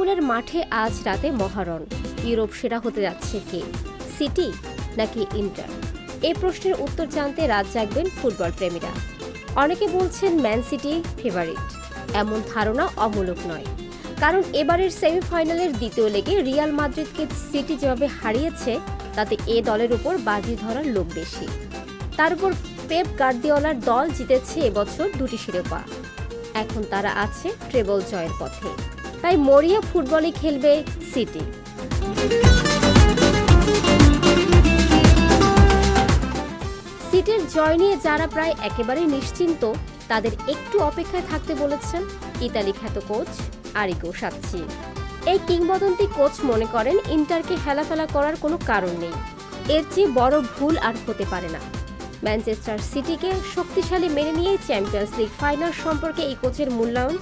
ইস্তাম্বুলের মাঠে আজ রাতে মহারণ। ইউরোপ সেরা হতে যাচ্ছে কে, সিটি নাকি ইন্টার? এই প্রশ্নের উত্তর জানতে রাত জাগবেন ফুটবল প্রেমীরা। অনেকে বলছেন ম্যান সিটি ফেভারিট। এমন ধারণা অমূলক নয়, কারণ এবারের সেমিফাইনালের দ্বিতীয় লেগে রিয়াল মাদ্রিদকে সিটি যেভাবে হারিয়েছে, তাতে এ দলের উপর বাজি ধরার লোক বেশি। তার উপর পেপ গার্দিওলার দল জিতেছে এবছর 2টি শিরোপা। এখন তারা আছে ট্রেবল জয়ের পথে, তাই মরিয়া ফুটবলে খেলবে সিটি। সিটির জয় নিয়ে যারা প্রায় একেবারে নিশ্চিন্ত, তাদের একটু অপেক্ষায় থাকতে বলেছেন ইতালি খ্যাত কোচ আরিগো সাচ্চি। এই কিংবদন্তি কোচ মনে করেন ইন্টারকে হেলাফেলা করার কোনো কারণ নেই। এর চেয়ে বড় ভুল আর হতে পারে না। ম্যানচেস্টার সিটিকে শক্তিশালী মেনে নিয়ে চ্যাম্পিয়ন্স লিগ ফাইনাল সম্পর্কে এই কোচের মূল্যায়ন,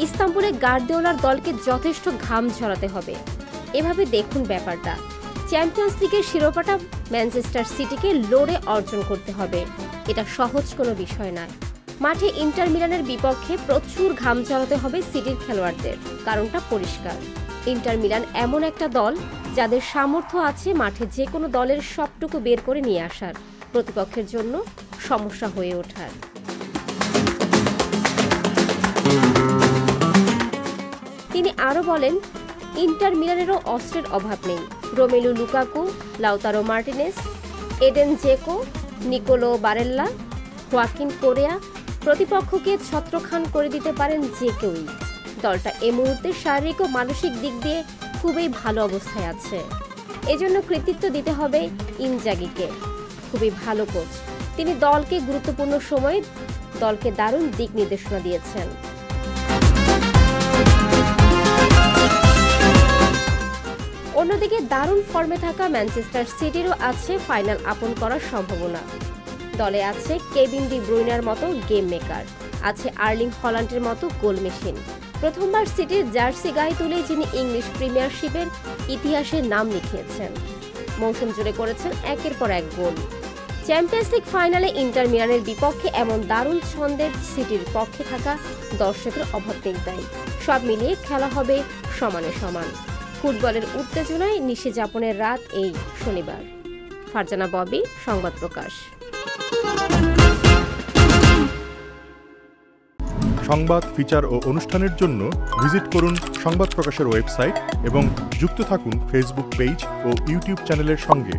ইস্তাম্বুলে গার্দিওলার দলকে যথেষ্ট ঘাম ঝরাতে হবে। এভাবে দেখুন ব্যাপারটা, চ্যাম্পিয়ন্স লিগের শিরোপাটা ম্যানচেস্টার সিটিকে লড়ে অর্জন করতে হবে। এটা সহজ কোনো বিষয় নয়। মাঠে ইন্টার মিলানের বিপক্ষে প্রচুর ঘাম ঝরাতে হবে সিটির খেলোয়াড়দের। কারণটা পরিষ্কার, ইন্টার মিলান এমন একটা দল যাদের সামর্থ্য আছে মাঠে যে কোনো দলের সবটুকু বের করে নিয়ে আসার, প্রতিপক্ষের জন্য সমস্যা হয়ে ওঠার। তিনি আরও বলেন, ইন্টার মিলানেরও অস্ত্রের অভাব নেই। Romelu Lukaku, Lautaro Martinez, Edin Dzeko, Nicolo Barella, Joaquin Correa প্রতিপক্ষকে ছত্রখান করে দিতে পারেন যে কেউই। দলটা এ মুহূর্তে শারীরিক ও মানসিক দিক দিয়ে খুবই ভালো অবস্থায় আছে। এজন্য কৃতিত্ব দিতে হবে ইনজাগিকে। খুবই ভালো কোচ, তিনি দলকে গুরুত্বপূর্ণ সময়ে দলকে দারুণ দিক নির্দেশনা দিয়েছেন। অন্যদিকে দারুণ ফর্মে থাকা ম্যানচেস্টার সিটিরও আছে ফাইনাল আপন করার সম্ভাবনা। দলে আছে কেভিন ডি ব্রুইনার মতো গেম মেকার, আছে আর্লিং হল্যান্ডের মতো গোল মেশিন। প্রথমবার সিটির জার্সি গায়ে তুলে যিনি ইংলিশ প্রিমিয়ারশিপের ইতিহাসে নাম লিখিয়েছেন। মৌসুম জুড়ে করেছেন একের পর এক গোল। চ্যাম্পিয়ন্স লিগ ফাইনালে ইন্টার মিলানের বিপক্ষে এমন দারুণ ছন্দের সিটির পক্ষে থাকা দর্শকের অভাব নেই। তাই সব মিলিয়ে খেলা হবে সমানে সমান। ফুটবলের উত্তেজনায় নিশে যাপনের রাত এই শনিবার। ফারজানা ববি, সংবাদ প্রকাশ। সংবাদ, ফিচার ও অনুষ্ঠানের জন্য ভিজিট করুন সংবাদ প্রকাশের ওয়েবসাইট এবং যুক্ত থাকুন ফেসবুক পেজ ও ইউটিউব চ্যানেলের সঙ্গে।